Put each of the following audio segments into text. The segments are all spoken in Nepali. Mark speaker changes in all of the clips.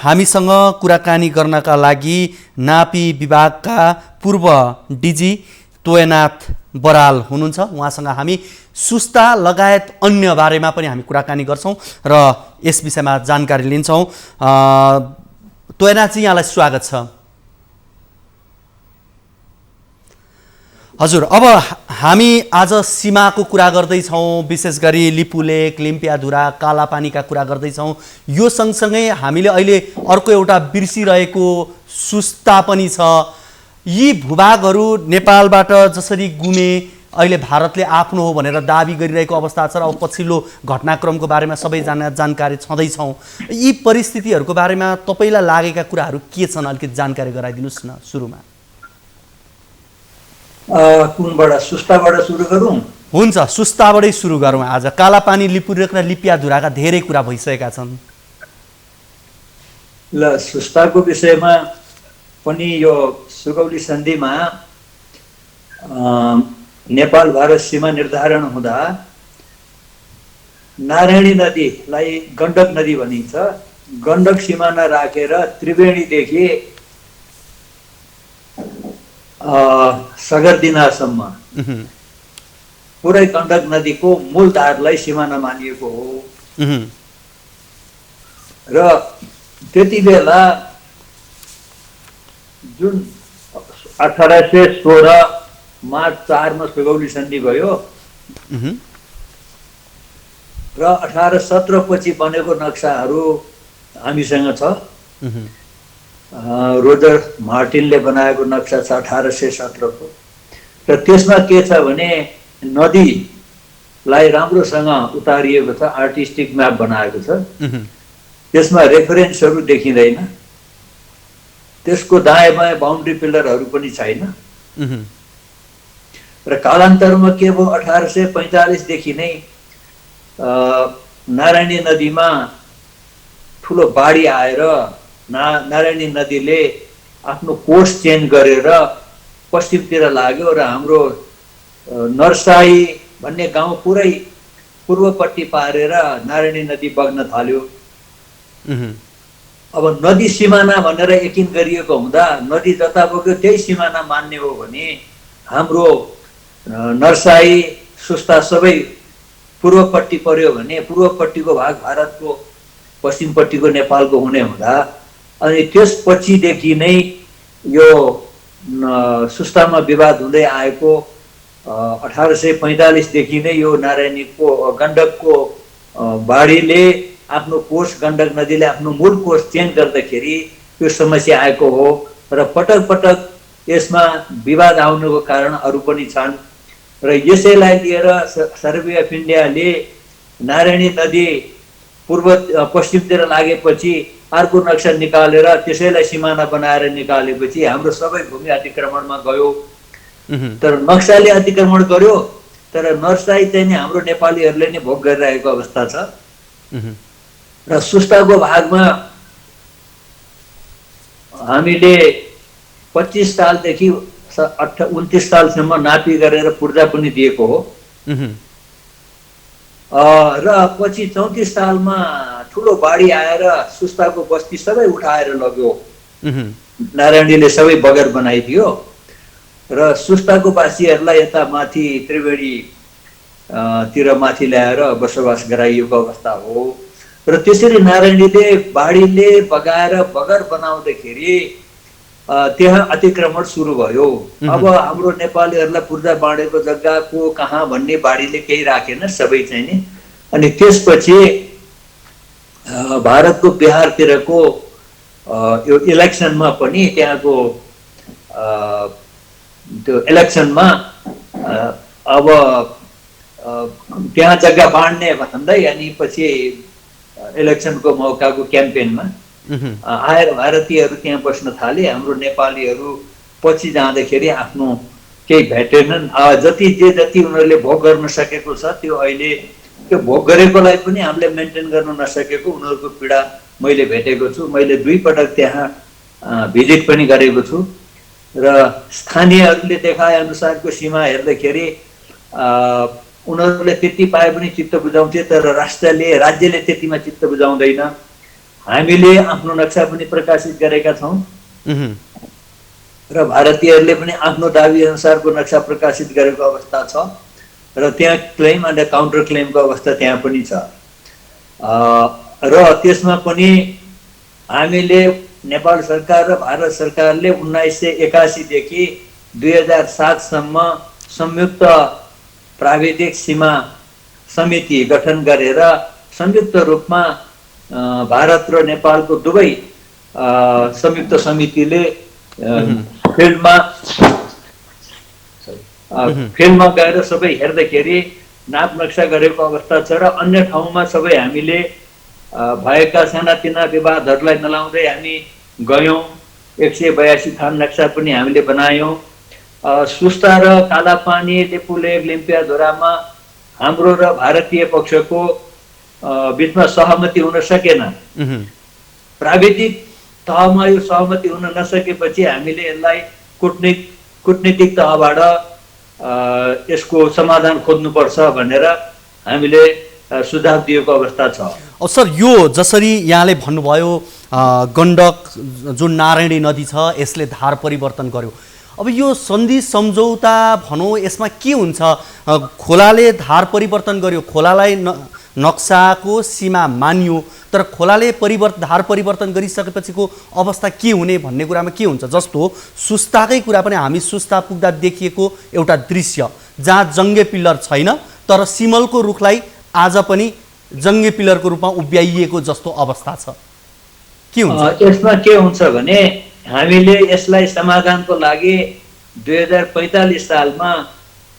Speaker 1: हामीसँग कुराकानी गर्नका लागि नापी विभागका पूर्व डिजी तोयनाथ बराल हुनुहुन्छ। उहाँसँग हामी सुस्ता लगायत अन्य बारेमा पनि हामी कुराकानी गर्छौं र यस विषयमा जानकारी लिन्छौं। तोयनाथजी, यहाँलाई स्वागत छ। हजुर, अब हामी आज सीमाको कुरा गर्दैछौँ, विशेष गरी लिपुलेक, लिम्पियाधुरा, कालापानीका कुरा गर्दैछौँ। यो सँगसँगै हामीले अहिले अर्को एउटा बिर्सिरहेको सुस्ता पनि छ। यी भूभागहरू नेपालबाट जसरी गुमे, अहिले भारतले आफ्नो हो भनेर दाबी गरिरहेको अवस्था छ र अब पछिल्लो घटनाक्रमको बारेमा सबैजना जानकारी छँदैछौँ। यी परिस्थितिहरूको बारेमा तपाईँलाई लागेका कुराहरू के छन्, अलिकति जानकारी गराइदिनुहोस् न सुरुमा।
Speaker 2: कुनबाट, सुस्ताबाट सुरु गरौँ?
Speaker 1: हुन्छ, सुस्ताबाटै सुरु गरौँ। आज कालापानी, लिपुलेक र लिपियाधुराका धेरै कुरा भइसकेका छन्।
Speaker 2: ल, सुस्ताको विषयमा पनि यो सुगौली सन्धिमा नेपाल भारत सीमा निर्धारण हुँदा नारायणी नदीलाई गण्डक नदी भनिन्छ। गण्डक सिमाना राखेर त्रिवेणीदेखि सगरदिनासम्म पुरै गण्डक नदीको मूल धारलाई सिमाना मानिएको हो। र त्यति बेला जुन 1816 मार्च 4 मा सुगौली सन्धि भयो र 1817 पछि बनेको नक्साहरू हामीसँग छ। रोजर मार्टिनले बनाएको नक्सा छ 1817 को। र त्यसमा के छ भने नदीलाई राम्रोसँग उतारिएको छ, आर्टिस्टिक म्याप बनाएको छ। त्यसमा रेफरेन्सहरू देखिँदैन। त्यसको दायाँ बायाँ बााउन्ड्री पिलरहरू पनि छैन। र कालान्तरमा के भयो, 1845 देखि नै नारायणी नदीमा ठुलो बाढी आएर नारायणी नदीले आफ्नो कोर्स चेन्ज गरेर पश्चिमतिर लाग्यो र हाम्रो नरसाई भन्ने गाउँ पुरै पूर्वपट्टि पारेर नारायणी नदी बग्न थाल्यो। अब नदी सिमाना भनेर यकिन गरिएको हुँदा नदी जता बग्यो त्यही सिमाना मान्ने हो भने हाम्रो नरसाई, सुस्ता सबै पूर्वपट्टि पर्यो भने पूर्वपट्टिको भाग भारतको, पश्चिमपट्टिको नेपालको हुने हुँदा अनि त्यसपछिदेखि नै यो सुस्तामा विवाद हुँदै आएको 1845 देखि नै यो नारायणीको गण्डकको बाढीले आफ्नो कोर्स, गण्डक नदीले आफ्नो मूल कोर्स चेन्ज गर्दाखेरि यो समस्या आएको हो। र पटक पटक यसमा विवाद आउनुको कारण अरू पनि छन्। र यसैलाई लिएर सर्वे अफ इन्डियाले नारायणी नदी पश्चिमतिर लागेपछि अर्को नक्सा निकालेर त्यसैलाई सिमाना बनाएर निकालेपछि हाम्रो सबै भूमि अतिक्रमणमा गयो। तर नक्साले अतिक्रमण गर्यो, तर नर्साई चाहिँ नि हाम्रो नेपालीहरूले नै भोग गरिरहेको अवस्था छ। र सुस्ताको भागमा हामीले 25 सालदेखि 29 सालसम्म नापी गरेर पूर्जा पनि दिएको हो। र पछि 34 सालमा ठुलो बाढी आएर सुस्ताको बस्ती सबै उठाएर लग्यो। नारायणीले सबै बगर बनाइदियो र सुस्ताको वासीहरूलाई यता माथि त्रिवेणी तिर माथि ल्याएर बसोबास गराइएको अवस्था हो। र त्यसरी नारायणीले बाढीले बगाएर बगर बनाउँदाखेरि त्यहाँ अतिक्रमण सुरु भयो। अब हाम्रो नेपालीहरूलाई पूर्जा बाँडेको जग्गा को कहाँ भन्ने बाढीले केही राखेन, सबै चाहिँ नि। अनि त्यसपछि भारतको बिहारतिरको यो इलेक्सनमा पनि त्यहाँको त्यो इलेक्सनमा अब त्यहाँ जग्गा बाँड्ने भन्दै अनि पछि इलेक्सनको मौकाको क्याम्पेनमा आएर भारतीयहरू त्यहाँ बस्न थाले। हाम्रो नेपालीहरू पछि जाँदाखेरि आफ्नो केही भेटेनन्। जति उनीहरूले भोग गर्न सकेको छ त्यो अहिले त्यो भोग गरेकोलाई पनि हामीले मेन्टेन गर्न नसकेको उनीहरूको पीडा मैले भेटेको छु। मैले 2 पटक त्यहाँ भिजिट पनि गरेको छु र स्थानीयहरूले देखाए अनुसारको सीमा हेर्दाखेरि उनीहरूले त्यति पाए पनि चित्त बुझाउँथे, तर राज्यले त्यतिमा चित्त बुझाउँदैन। हामीले आफ्नो नक्सा पनि प्रकाशित गरेका छौँ
Speaker 1: उहुँ,
Speaker 2: र भारतीयहरूले पनि आफ्नो दाबी अनुसारको नक्सा प्रकाशित गरेको अवस्था छ र त्यहाँ क्लेम अनि काउन्टर क्लेमको अवस्था त्यहाँ पनि छ। र त्यसमा पनि हामीले नेपाल सरकार र भारत सरकारले 1981 देखि 2007सम्म संयुक्त प्राविधिक सीमा समिति गठन गरेर संयुक्त रूपमा भारत र नेपालको दुवै संयुक्त समितिले फिल्डमा गएर सबै हेर्दाखेरि नाप नक्सा गरेको अवस्था छ र अन्य ठाउँमा सबै हामीले भएका सानातिना विवादहरूलाई नलाउँदै हामी गयौँ। 182 थान नक्सा पनि हामीले बनायौँ। सुस्ता र कालापानी, लिपुलेक, लिम्पियाधुरामा हाम्रो र भारतीय पक्षको बिचमा सहमति हुन सकेन।
Speaker 1: उहुँ,
Speaker 2: प्राविधिक तहमा यो सहमति हुन नसकेपछि हामीले यसलाई कुटनीतिक तहबाट यसको समाधान खोज्नुपर्छ भनेर हामीले सुझाव दिएको अवस्था छ।
Speaker 1: अब सर, यो जसरी यहाँले भन्नुभयो गण्डक जुन नारायणी नदी छ यसले धार परिवर्तन गर्यो, अब यो सन्धि सम्झौता भनौँ यसमा के हुन्छ? खोलाले धार परिवर्तन गर्यो, खोलालाई नक्साको सीमा मानियो, तर खोलाले धार परिवर्तन गरिसकेपछिको अवस्था के हुने भन्ने कुरामा के हुन्छ? जस्तो सुस्ताकै कुरा पनि हामी सुस्ता पुग्दा देखिएको एउटा दृश्य जहाँ जङ्गे पिल्लर छैन तर सिमलको रुखलाई आज पनि जङ्गे पिल्लरको रूपमा उभ्याइएको जस्तो अवस्था छ, के हुन्छ?
Speaker 2: यसमा के हुन्छ भने हामीले यसलाई समाधानको लागि 2045 सालमा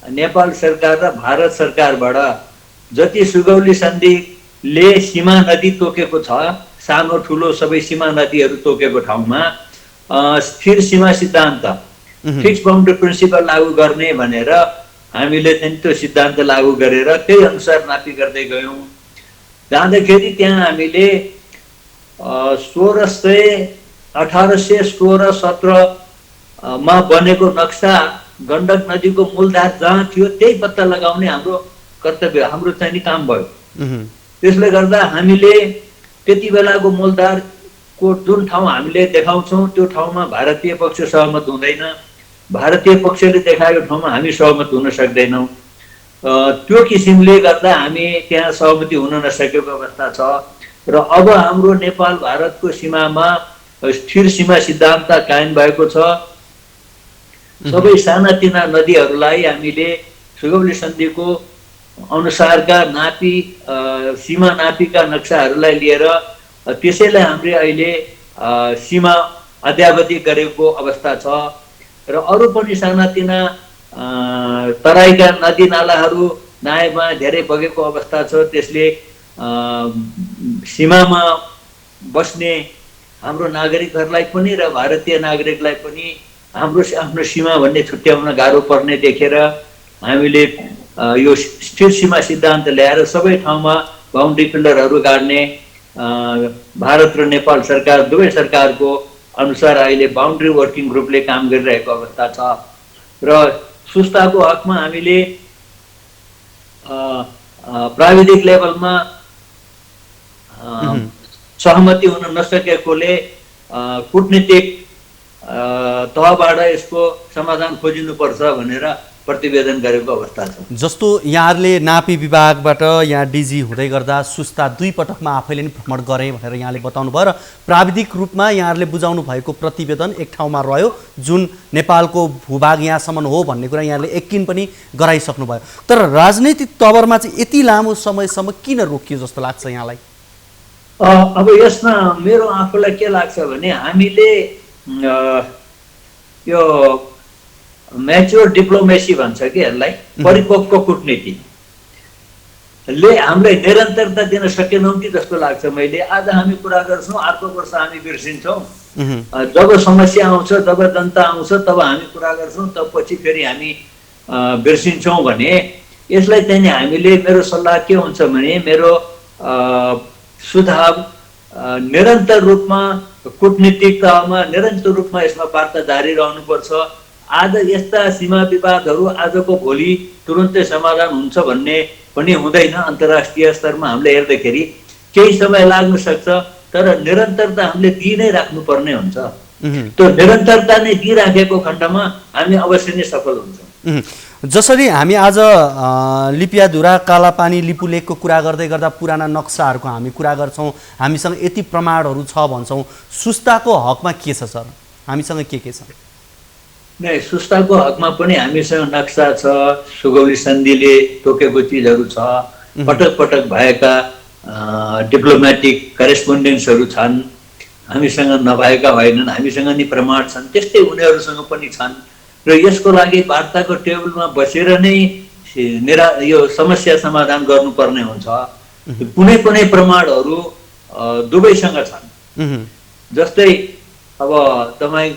Speaker 2: नेपाल सरकार र भारत सरकारबाट जति सुगौली सन्धिले सीमा नदी तोकेको छ, सानो ठुलो सबै सीमा नदीहरू तोकेको ठाउँमा स्थिर सीमा सिद्धान्त फिक्स बाउन्ड्री प्रिन्सिपल लागू गर्ने भनेर हामीले चाहिँ त्यो सिद्धान्त लागू गरेर त्यही अनुसार नापी गर्दै गयौँ। जाँदाखेरि त्यहाँ हामीले 1816-17 मा बनेको नक्सा गण्डक नदीको मूलधार जहाँ थियो त्यही पत्ता लगाउने हाम्रो कर्तव्य, हाम्रो चाहिँ काम भयो। त्यसले गर्दा हामीले त्यति बेलाको मूलधारको जुन ठाउँ हामीले देखाउँछौँ त्यो ठाउँमा भारतीय पक्ष सहमत हुँदैन, भारतीय पक्षले देखाएको ठाउँमा हामी सहमत हुन सक्दैनौँ। त्यो किसिमले गर्दा हामी त्यहाँ सहमति हुन नसकेको अवस्था छ र अब हाम्रो नेपाल भारतको सीमामा स्थिर सीमा सिद्धान्त कायम भएको छ। सबै सानातिना नदीहरूलाई हामीले सुगौली सन्धिको अनुसारका सीमा नापीका नक्साहरूलाई लिएर त्यसैलाई हामीले अहिले सीमा अद्यावधि गरेको अवस्था छ र अरू पनि सानातिना तराईका नदी नालाहरू दायाँ बायाँ धेरै बगेको अवस्था छ। त्यसले सीमामा बस्ने हाम्रो नागरिकहरूलाई पनि र भारतीय नागरिकलाई पनि हाम्रो आफ्नो सीमा भन्ने छुट्याउन गाह्रो पर्ने देखेर हामीले यो स्थिर सीमा सिद्धान्त ल्याएर सबै ठाउँमा बाउन्ड्री पिल्लरहरू गाड्ने भारत र नेपाल सरकार दुवै सरकारको अनुसार अहिले बाउन्ड्री वर्किङ ग्रुपले काम गरिरहेको अवस्था छ र सुस्ताको हकमा हामीले प्राविधिक लेभलमा सहमति हुन नसकेकोले कुटनीतिक तहबाट यसको समाधान खोजिनुपर्छ भनेर प्रतिवेदन गरेको अवस्था छ।
Speaker 1: जस्तो यहाँहरूले नापी विभागबाट यहाँ डिजी हुँदै गर्दा सुस्ता 2 पटकमा आफैले नि भ्रमण गरे भनेर यहाँले बताउनु भयो र प्राविधिक रूपमा यहाँहरूले बुझाउनु भएको प्रतिवेदन एक ठाउँमा रह्यो जुन नेपालको भूभाग यहाँसम्म हो भन्ने कुरा यहाँले यकिन पनि गराइसक्नु भयो। तर राजनीतिक तवरमा चाहिँ यति लामो समयसम्म किन रोकियो जस्तो लाग्छ यहाँलाई?
Speaker 2: अब यसमा मेरो आफूलाई के लाग्छ भने हामीले यो म्याच्योर डिप्लोमेसी भन्छ कि यसलाई, परिपक्व कूटनीतिले हामीलाई निरन्तरता दिन सकेनौँ कि जस्तो लाग्छ। मैले आज हामी कुरा गर्छौँ, अर्को वर्ष हामी बिर्सिन्छौँ। जब समस्या आउँछ, जब जनता आउँछ तब हामी कुरा गर्छौँ, तब पछि फेरि हामी बिर्सिन्छौँ भने यसलाई चाहिँ हामीले, मेरो सल्लाह के हुन्छ भने, मेरो सुझाव निरन्तर रूपमा कूटनीतिक तहमा निरन्तर रूपमा यसमा वार्ता जारी रहनुपर्छ। आज यस्ता सीमा विवादहरू आजको भोलि तुरुन्तै समाधान हुन्छ भन्ने पनि हुँदैन। अन्तर्राष्ट्रिय स्तरमा हामीले हेर्दाखेरि केही समय लाग्न सक्छ। तर निरन्तरता हामीले दिइ नै राख्नुपर्ने हुन्छ।
Speaker 1: उहुँ।
Speaker 2: त्यो निरन्तरता नै दिइराखेको खण्डमा हामी अवश्य नै सफल हुन्छौँ।
Speaker 1: जसरी हामी आज लिपियाधुरा कालापानी लिपुलेकको कुरा गर्दै गर्दा पुराना नक्साहरूको हामी कुरा गर्छौँ, हामीसँग यति प्रमाणहरू छ भन्छौँ, सुस्ताको हकमा के छ सर? हामीसँग के छ?
Speaker 2: नै सुस्ताको हकमा पनि हामीसँग नक्सा छ, सुगौली सन्धिले तोकेको चिजहरू छ, पटक पटक भएका डिप्लोमेटिक करेस्पोन्डेन्सहरू छन्, हामीसँग नभएका होइनन्, हामीसँग नि प्रमाण छन्, त्यस्तै उनीहरूसँग पनि छन्। र यसको लागि वार्ताको टेबलमा बसेर नै यो समस्या समाधान गर्नुपर्ने हुन्छ। कुनै कुनै प्रमाणहरू दुवैसँग छन्। जस्तै अब तपाईँ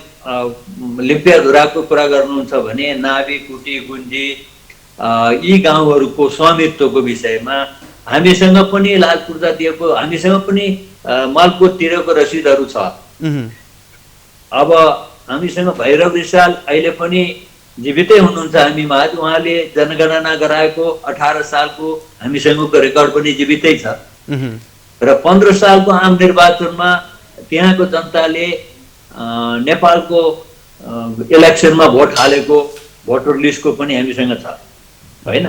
Speaker 2: लिम्पियाधुराको कुरा गर्नुहुन्छ भने नाभी, कुटी, गुन्जी यी गाउँहरूको स्वामित्वको विषयमा हामीसँग पनि लाल पूर्जा दिएको, हामीसँग पनि मालपोत तिरेको रसिदहरू छ। अब हामीसँग भैरव रिसाल अहिले पनि जीवितै हुनुहुन्छ हामीमा, उहाँले जनगणना गराएको 18 सालको हामीसँगको रेकर्ड पनि जीवितै छ। र 15 सालको आम निर्वाचनमा त्यहाँको जनताले नेपालको इलेक्सनमा भोट हालेको भोटर लिस्टको पनि हामीसँग छ, होइन?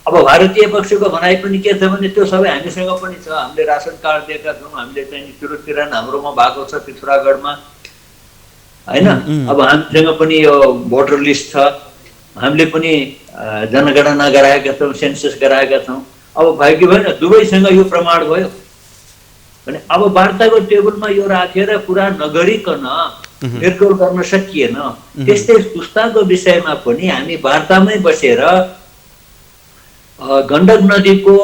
Speaker 2: अब भारतीय पक्षको भनाइ पनि के छ भने त्यो सबै हामीसँग पनि छ। हामीले रासन कार्ड दिएका छौँ, हामीले चाहिँ तिरुतिरन हाम्रोमा भएको छ, पिथुरागढमा, होइन? अब हामीसँग पनि यो भोटर लिस्ट छ, हामीले पनि जनगणना गराएका छौँ, सेन्सस गराएका छौँ। अब भयो कि भएन, दुवैसँग यो प्रमाण भयो भने अब वार्ताको टेबलमा यो राखेर कुरा नगरिकन निर्गोल गर्न सकिएन। त्यस्तै सुस्ताको विषयमा पनि हामी वार्तामै बसेर गण्डक नदीको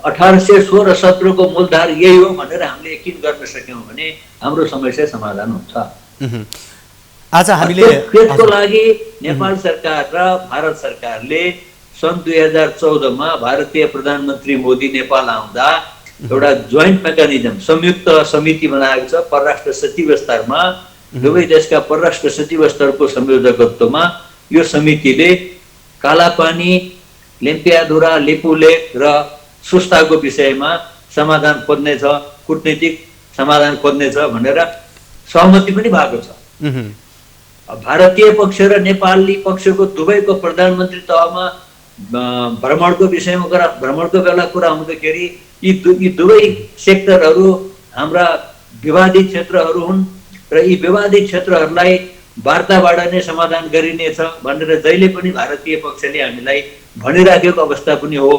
Speaker 2: 1816-17 को मूलधार यही हो भनेर हामीले यकिन गर्न सक्यौँ भने हाम्रो समस्या समाधान हुन्छ।
Speaker 1: आज हामीले
Speaker 2: त्यसको लागि नेपाल सरकार र भारत सरकारले सन् 2014 मा भारतीय प्रधानमन्त्री मोदी नेपाल आउँदा एउटा जोइन्ट मेकानिजम, संयुक्त समिति बनाएको छ परराष्ट्र सचिव स्तरमा। दुवै देशका परराष्ट्र सचिव स्तरको संयोजकत्वमा यो समितिले कालापानी, लिम्पियाधुरा, लिपुलेक र सुस्ताको विषयमा समाधान खोज्नेछ, कूटनीतिक समाधान खोज्नेछ भनेर सहमति पनि भएको छ। भारतीय पक्ष र नेपाली पक्षको दुवैको प्रधानमन्त्री तहमा भ्रमणको विषयमा भ्रमणको बेला कुरा हुँदाखेरि यी दुवै सेक्टरहरू हाम्रा विवादित क्षेत्रहरू हुन् र यी विवादित क्षेत्रहरूलाई वार्ताबाट नै समाधान गरिनेछ भनेर जहिले पनि भारतीय पक्षले हामीलाई भनिराखेको अवस्था पनि हो।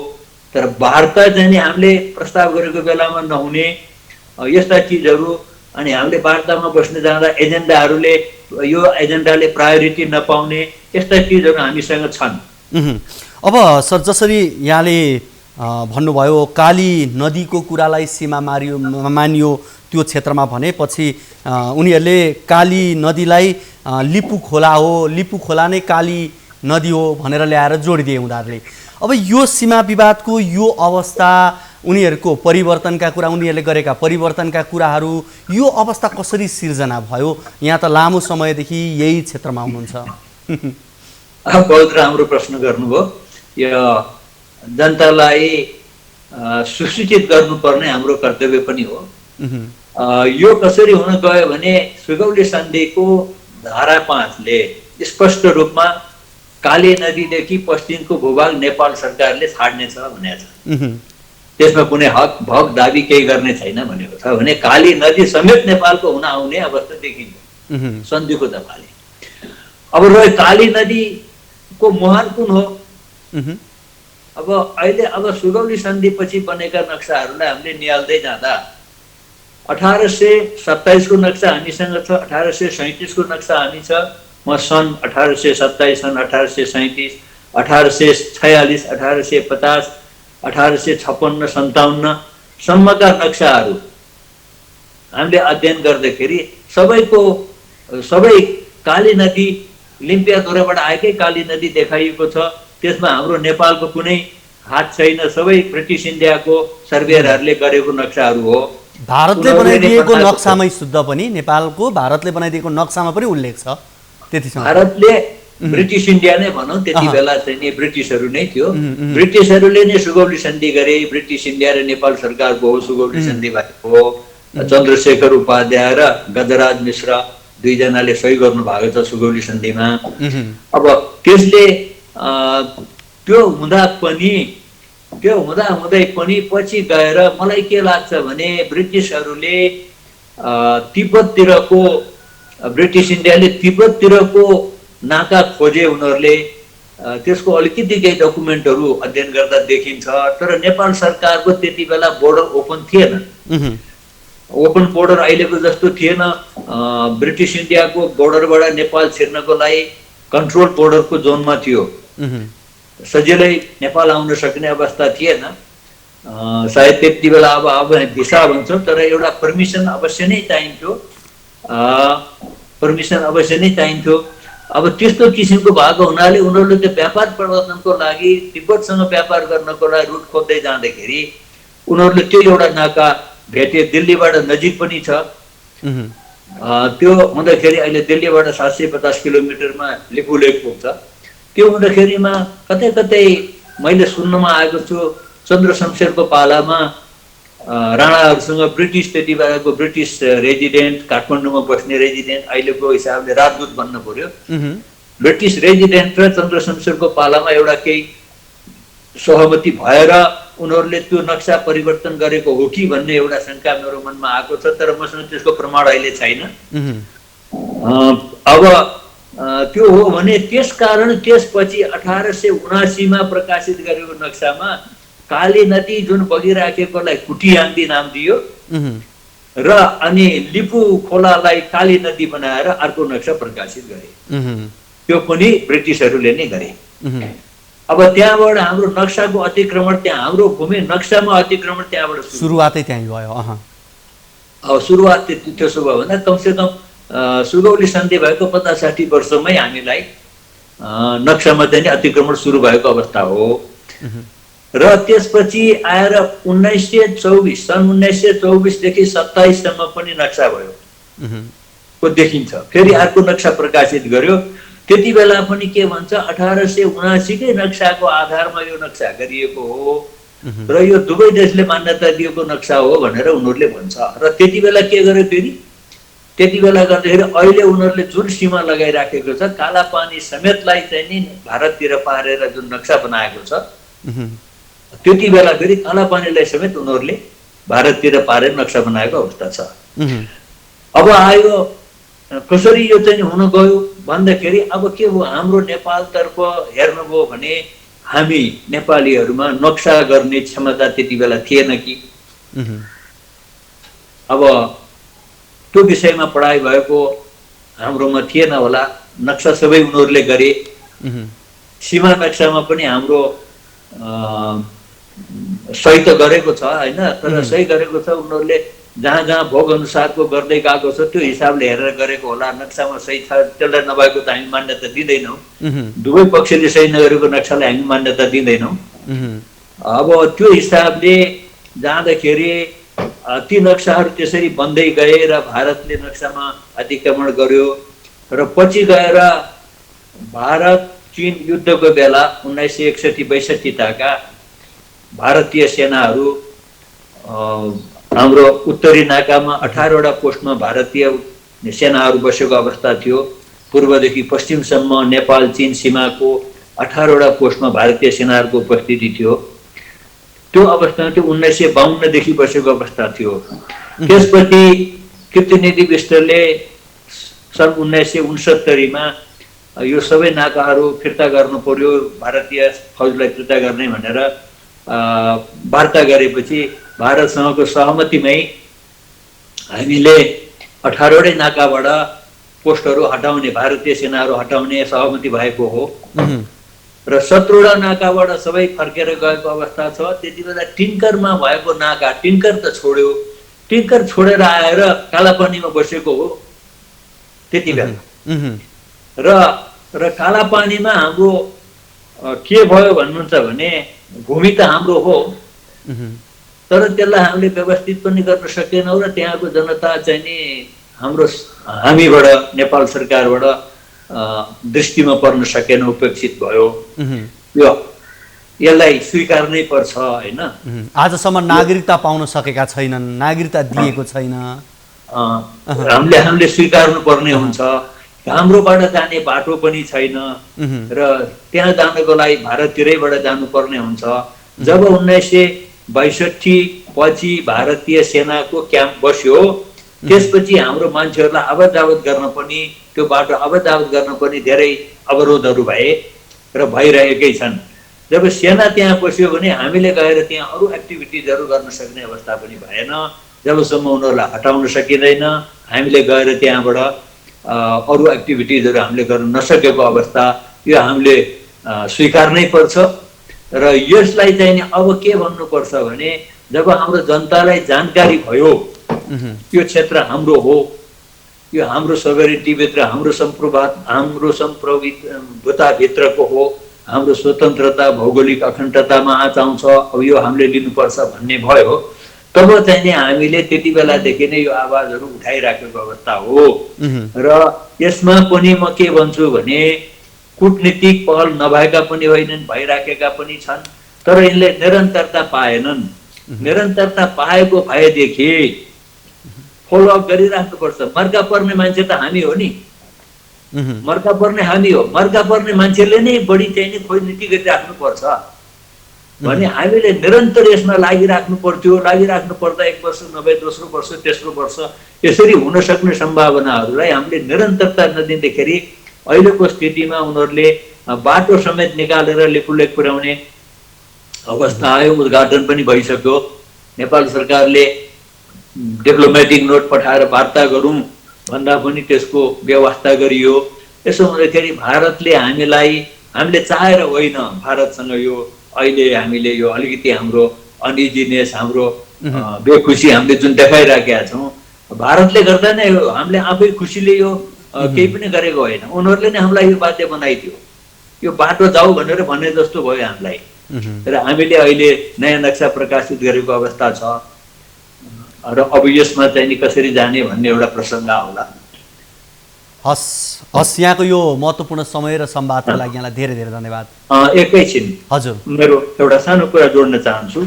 Speaker 2: तर वार्ता चाहिँ हामीले प्रस्ताव गरेको बेलामा नहुने यस्ता चिजहरू, अनि हामीले वार्तामा बस्न जाँदा एजेन्डाहरूले यो एजेन्डाले प्रायोरिटी नपाउने यस्ता चिजहरू हामीसँग छन्।
Speaker 1: अब सर, जसरी यहाँले भन्नुभयो काली नदीको कुरालाई सीमा मानियो त्यो क्षेत्रमा भनेपछि उनीहरूले काली नदीलाई लिपु खोला हो, लिपु खोला नै काली नदी हो भनेर ल्याएर जोडिदिए उनीहरूले। अब यो सीमा विवादको यो अवस्था, उनीहरूको परिवर्तनका कुरा, उनीहरूले गरेका परिवर्तनका कुराहरू, यो अवस्था कसरी सिर्जना भयो? यहाँ त लामो समयदेखि यही क्षेत्रमा हुनुहुन्छ।
Speaker 2: बहुत राम्रो प्रश्न गर्नुभयो। यो जनतालाई सुसूचित गर्नुपर्ने हाम्रो कर्तव्य पनि हो। यो कसरी हुन गयो भने सुगौली सन्धिको धारा 5 ले स्पष्ट रूपमा काली नदीदेखि पश्चिमको भूभाग नेपाल सरकारले छाड्नेछ भनेको छ। त्यसमा कुनै हक भक दाबी केही गर्ने छैन भनेको छ भने काली नदी समेत नेपालको हुन आउने अवस्था देखिन्छ सन्धिको दफाले। अब रह्यो काली नदीको मुहान कुन हो? अब अहिले सुगौली सन्धिपछि बनेका नक्साहरूलाई हामीले निहाल्दै जाँदा 1827 को नक्सा हामीसँग छ, 1837 को नक्सा हामी छ, म सन् 1827, सन् 1837, 1846, 1850, 1856, 57 सम्मका नक्साहरू हामीले अध्ययन गर्दाखेरि सबै काली नदी लिम्पियाधुराबाट आएकै काली नदी देखाइएको छ। त्यसमा हाम्रो नेपालको कुनै हात छैन, सबै ब्रिटिस इन्डियाको सर्वेयरहरूले गरेको नक्साहरू हो।
Speaker 1: भारतले बनाइदिएको नक्सामै शुद्ध पनि, नेपालको भारतले बनाइदिएको नक्सामा पनि उल्लेख छ। त्यतिसम्म
Speaker 2: भारतले ब्रिटिस इन्डिया नै भनौँ, त्यति बेला चाहिँ ब्रिटिसहरू नै थियो। ब्रिटिसहरूले नै सुगौली सन्धि गरे, ब्रिटिस इन्डिया र नेपाल सरकारको हो सुगौली सन्धि भएको हो। चन्द्रशेखर उपाध्याय र गजराज मिश्र दुईजनाले सही गर्नु भएको छ सुगौली सन्धिमा। अब त्यसले त्यो हुँदै पनि पछि गएर मलाई के लाग्छ भने ब्रिटिसहरूले ब्रिटिस इन्डियाले तिब्बततिरको नाका खोजे। उनीहरूले त्यसको अलिकति केही डकुमेन्टहरू अध्ययन गर्दा देखिन्छ। तर नेपाल सरकारको त्यति बेला बोर्डर ओपन थिएन, ओपन बोर्डर अहिलेको जस्तो थिएन। ब्रिटिस इन्डियाको बोर्डरबाट नेपाल छिर्नको लागि कन्ट्रोल बोर्डरको जोनमा थियो, सजिलै नेपाल आउन सक्ने अवस्था थिएन। सायद त्यति बेला अब भिसा भन्छौँ, तर एउटा पर्मिसन अवश्य नै चाहिन्थ्यो। अब त्यस्तो किसिमको भएको हुनाले उनीहरूले त्यो व्यापार प्रवर्धनको लागि तिब्बतसँग व्यापार गर्नको लागि रुट खोज्दै जाँदाखेरि उनीहरूले त्यो एउटा नाका भेटे। दिल्लीबाट नजिक पनि छ। त्यो हुँदाखेरि अहिले दिल्लीबाट 750 किलोमिटरमा लिपुलेक पुग्छ। त्यो हुँदाखेरिमा कतै कतै मैले सुन्नमा आएको छु चन्द्र शमशेरको पालामा राणाहरूसँग ब्रिटिस त्यति बेलाको ब्रिटिस रेजिडेन्ट, काठमाडौँमा बस्ने रेजिडेन्ट, अहिलेको हिसाबले राजदूत भन्न पर्यो, ब्रिटिस रेजिडेन्ट र चन्द्र शमशेरको पालामा एउटा केही सहमति भएर उनीहरूले त्यो नक्सा परिवर्तन गरेको हो कि भन्ने एउटा शङ्का मेरो मनमा आएको छ। तर मसँग त्यसको प्रमाण अहिले छैन। अब त्यो हो भने त्यसकारण त्यसपछि 1879 प्रकाशित गरेको नक्सामा काली नदी जुन बगिराखेकोलाई कुटियाङ्दी नाम दियो र अनि लिपु खोलालाई काली नदी बनाएर अर्को नक्सा प्रकाशित गरे। त्यो पनि ब्रिटिसहरूले नै गरे। अब त्यहाँबाट हाम्रो नक्साको अतिक्रमण, त्यहाँ हाम्रो भूमि नक्सामा अतिक्रमण त्यहाँबाट
Speaker 1: सुरुवातै त्यहीँ भयो।
Speaker 2: अब सुरुवात त्यसो भयो भन्दा कमसेकम सुगौली सन्धि भएको 50-60 वर्षमै हामीलाई नक्सामा चाहिँ अतिक्रमण सुरु भएको अवस्था हो। र त्यसपछि आएर 1924 सन् 1924 देखि 27 सम्म पनि नक्सा भयो को देखिन्छ। फेरि अर्को नक्सा प्रकाशित गर्यो। त्यति बेला पनि के भन्छ 1879 कै नक्साको आधारमा यो नक्सा गरिएको हो र यो दुवै देशले मान्यता दिएको नक्सा हो भनेर उनीहरूले भन्छ। र त्यति बेला के गर्यो फेरि, त्यति बेला गर्दाखेरि अहिले उनीहरूले जुन सीमा लगाइराखेको छ कालापानी समेतलाई चाहिँ नि भारततिर पारेर जुन नक्सा बनाएको छ, त्यति बेला फेरि कालापानीलाई समेत उनीहरूले भारततिर पारेर नक्सा बनाएको अवस्था छ। अब आयो कसरी यो चाहिँ हुन गयो भन्दाखेरि अब के हो, हाम्रो नेपालतर्फ हेर्नुभयो भने हामी नेपालीहरूमा नक्सा गर्ने क्षमता त्यति बेला थिएन कि। अब त्यो विषयमा पढाइ भएको हाम्रोमा थिएन होला। नक्सा सबै उनीहरूले गरे। सीमा नक्सामा पनि हाम्रो सही त गरेको छ होइन, तर सही गरेको छ उनीहरूले जहाँ जहाँ भोग अनुसारको गर्दै गएको छ त्यो हिसाबले हेरेर गरेको होला। नक्सामा सही छ त्यसलाई नभएको त हामी मान्यता दिँदैनौँ। दुवै पक्षले सही नगरेको नक्सालाई हामी मान्यता दिँदैनौँ। अब त्यो हिसाबले जाँदाखेरि ती नक्साहरू त्यसरी बन्दै गए र भारतले नक्सामा अतिक्रमण गर्यो। र पछि गएर भारत चीन युद्धको बेला 1961-62 ताका भारतीय सेनाहरू हाम्रो उत्तरी नाकामा 18 वटा पोस्टमा भारतीय सेनाहरू बसेको अवस्था थियो। पूर्वदेखि पश्चिमसम्म नेपाल चीन सीमाको 18 वटा पोस्टमा भारतीय सेनाहरूको उपस्थिति थियो। त्यो अवस्थामा त्यो 1952 देखि बसेको अवस्था थियो। त्यसपछि कीर्तिनिधि विष्टले सन् 1969 मा यो सबै नाकाहरू फिर्ता गर्नु पर्यो, भारतीय फौजलाई फिर्ता गर्ने भनेर वार्ता गरेपछि भारतसँगको सहमतिमै हामीले 18 वटै नाकाबाट पोस्टहरू हटाउने, भारतीय सेनाहरू हटाउने सहमति भएको हो। र 17 वटा नाकाबाट सबै फर्केर गएको अवस्था छ। त्यति बेला टिङ्करमा भएको नाका, टिङ्कर त छोड्यो, टिङ्कर छोडेर आएर कालापानीमा बसेको हो त्यति बेला। र कालापानीमा हाम्रो के भयो भन्नुहुन्छ भने भूमि त हाम्रो हो, तर त्यसलाई हामीले व्यवस्थित पनि गर्न सकेनौँ र त्यहाँको जनता चाहिँ नि हामीबाट नेपाल सरकारबाट दृष्टिमा पर्न सकेन, उपेक्षित भयो। यो यसलाई स्वीकार्नै पर्छ होइन।
Speaker 1: आजसम्म नागरिकता पाउन सकेका छैनन्, नागरिकता दिएको छैन।
Speaker 2: हामीले स्वीकार्नु पर्ने हुन्छ। हाम्रोबाट जाने बाटो पनि छैन र त्यहाँ जानको लागि भारततिरैबाट जानुपर्ने हुन्छ। जब 1962 पछि भारतीय सेनाको क्याम्प बस्यो, त्यसपछि हाम्रो मान्छेहरूलाई आवत जावत गर्न पनि, त्यो बाटो आवत जावत गर्न पनि धेरै अवरोधहरू भए र भइरहेकै छन्। जब सेना त्यहाँ बस्यो भने हामीले गएर त्यहाँ अरू एक्टिभिटिजहरू गर्न सक्ने अवस्था पनि भएन। जबसम्म उनीहरूलाई हटाउन सकिँदैन, हामीले गएर त्यहाँबाट अरू एक्टिभिटिजहरू हामीले गर्न नसकेको अवस्था, यो हामीले स्वीकार्नै पर्छ। र यसलाई चाहिँ नि अब के भन्नुपर्छ भने, जब हाम्रो जनतालाई जानकारी भयो यो क्षेत्र हाम्रो हो, यो हाम्रो सोभरेनिटीभित्र, हाम्रो सम्प्रभुताभित्रको हो, हाम्रो स्वतन्त्रता भौगोलिक अखण्डतामा आँच आउँछ, अब यो हामीले लिनुपर्छ भन्ने भयो। तब चाहिँ नि हामीले त्यति बेलादेखि नै यो आवाजहरू उठाइराखेको अवस्था हो। र यसमा पनि म के भन्छु भने, कूटनीतिक पहल नभएका पनि होइनन्, भइराखेका पनि छन्, तर यिनले निरन्तरता पाएनन्। निरन्तरता पाएको भएदेखि फलोअप गरिराख्नुपर्छ। मर्का पर्ने मान्छे त हामी हो नि, मर्का पर्ने हामी हो। मर्का पर्ने मान्छेले नै बढी चाहिँ नि खोज नीति गरिराख्नुपर्छ भने हामीले निरन्तर यसमा लागिराख्नु पर्थ्यो। लागिराख्नु पर्दा 1 वर्ष नभए दोस्रो वर्ष, तेस्रो वर्ष यसरी हुन सक्ने सम्भावनाहरूलाई हामीले निरन्तरता नदिँदाखेरि अहिलेको स्थितिमा उनीहरूले बाटो समेत निकालेर लेपुलेक पुर्याउने अवस्था आयो। उद्घाटन पनि भइसक्यो। नेपाल सरकारले डिप्लोमेटिक नोट पठाएर वार्ता गरौँ भन्दा पनि त्यसको व्यवस्था गरियो। यसो हुँदाखेरि भारतले हामीले चाहेर होइन, भारतसँग यो अहिले हामीले यो अलिकति हाम्रो अनइजीनेस, हाम्रो बेखुसी हामीले जुन देखाइराखेका छौँ, भारतले गर्दा नै हो। हामीले आफै खुसीले यो केही पनि गरेको होइन, उनीहरूले नै हामीलाई यो बाध्य बनाइदियो। यो बाटो जाऊ भनेर भन्ने जस्तो भयो हामीलाई। र हामीले अहिले नयाँ नक्सा प्रकाशित गरेको अवस्था छ र अब यसमा चाहिँ नि कसरी जाने भन्ने एउटा प्रसङ्ग आउला।
Speaker 1: हस्, यहाँको यो महत्त्वपूर्ण समय र संवादको लागि यहाँलाई धेरै धेरै धन्यवाद।
Speaker 2: एकैछिन
Speaker 1: हजुर,
Speaker 2: मेरो एउटा सानो कुरा जोड्न चाहन्छु।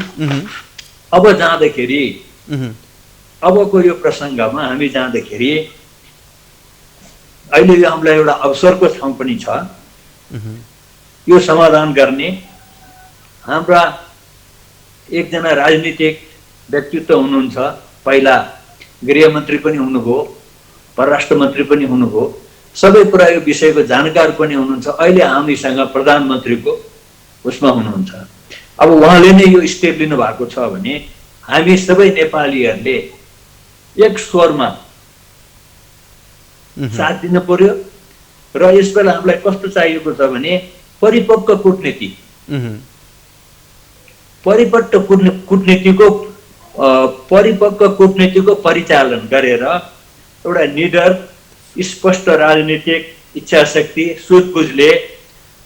Speaker 2: अब जाँदाखेरि, अबको यो प्रसङ्गमा हामी जाँदाखेरि अहिले यो हामीलाई एउटा अवसरको ठाउँ पनि छ। यो समाधान गर्ने हाम्रा एकजना राजनीतिक व्यक्तित्व हुनुहुन्छ। पहिला गृहमन्त्री पनि हुनुभयो, परराष्ट्र मन्त्री पनि हुनुभयो, सबै कुरा यो विषयको जानकार पनि हुनुहुन्छ। अहिले हामीसँग प्रधानमन्त्रीको उसमा हुनुहुन्छ। अब उहाँले नै यो स्टेप लिनु भएको छ भने हामी सबै नेपालीहरूले एक स्वरमा साथ दिनु पर्यो। र यस बेला हामीलाई कस्तो चाहिएको छ भने परिपक्व कूटनीति, परिपक्व कूटनीतिको परिचालन गरेर एउटा निडर, स्पष्ट राजनीतिक इच्छाशक्ति, सुझबुझले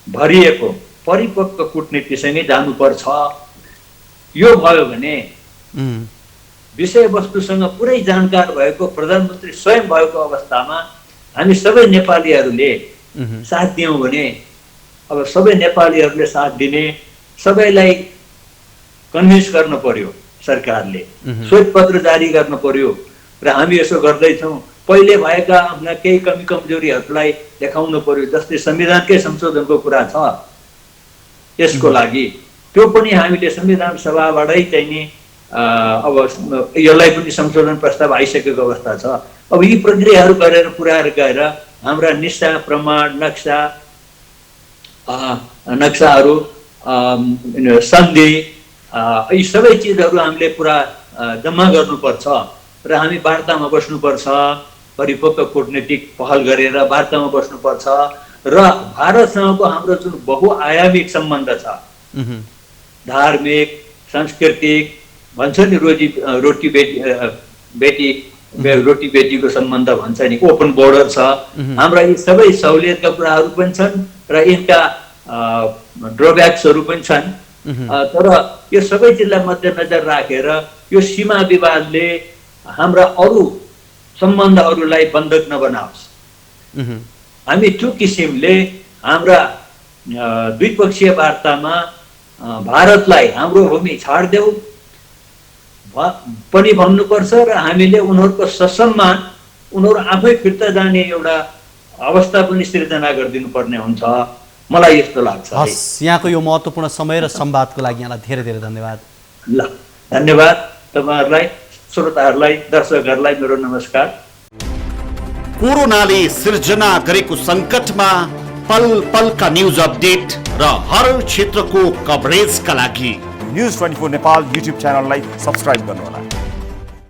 Speaker 2: भरिएको परिपक्व कूटनीतिसँगै जानुपर्छ। यो भयो भने विषयवस्तुसँग पुरै जानकार भएको प्रधानमन्त्री स्वयं भएको अवस्थामा हामी सबै नेपालीहरूले साथ दियौँ भने, अब सबै नेपालीहरूले साथ दिने, सबैलाई कन्भिन्स गर्न पर्यो। सरकारले श्वेतपत्र जारी गर्न पर्यो र हामी यसो गर्दैछौँ। पहिले भएका आफ्ना केही कमी कमजोरीहरूलाई देखाउनु पर्यो। जस्तै संविधानकै संशोधनको कुरा छ, यसको लागि त्यो पनि हामीले संविधान सभाबाटै चाहिँ नि अब यसलाई पनि संशोधन प्रस्ताव आइसकेको अवस्था छ। अब यी प्रक्रियाहरू गरेर पुऱ्याएर गएर हाम्रा निशा, प्रमाण, नक्साहरू, सन्धि, यी सबै चिजहरू हामीले पुरा जम्मा गर्नुपर्छ र हामी वार्तामा बस्नुपर्छ। परिपक्व कूटनीतिक पहल गरेर वार्तामा बस्नुपर्छ र भारतसँगको हाम्रो जुन बहुआयामिक सम्बन्ध छ, धार्मिक, सांस्कृतिक, भन्छ नि रोटी बेटीको सम्बन्ध भन्छ नि, ओपन बोर्डर छ। हाम्रा यी सबै सहुलियतका कुराहरू पनि छन् र यिनका ड्रब्याक्सहरू पनि छन्। तर यो सबै चिजलाई मध्यनजर राखेर यो सीमा विवादले हाम्रा अरू सम्बन्धहरूलाई बन्धक नबनाओस्। हामी त्यो किसिमले हाम्रा द्विपक्षीय वार्तामा भारतलाई हाम्रो भूमि छाड्देऊ पनि भन्नुपर्छ र हामीले उनीहरूको ससम्मान उनीहरू आफै फिर्ता जाने एउटा अवस्था पनि सृजना गरिदिनु पर्ने हुन्छ, मलाई यस्तो लाग्छ।
Speaker 1: हस्, यहाँको यो महत्त्वपूर्ण समय र संवादको लागि यहाँलाई धेरै धेरै धन्यवाद।
Speaker 2: ल, धन्यवाद तपाईँहरूलाई, श्रोताहरूलाई, दर्शकहरूलाई मेरो नमस्कार।
Speaker 3: कोरोनाले सिर्जना गरेको सङ्कटमा पल पलका न्युज अपडेट र हर क्षेत्रको कभरेजका लागि
Speaker 4: न्युज 24 नेपाल युट्युब च्यानललाई सब्स्क्राइब गर्नुहोला।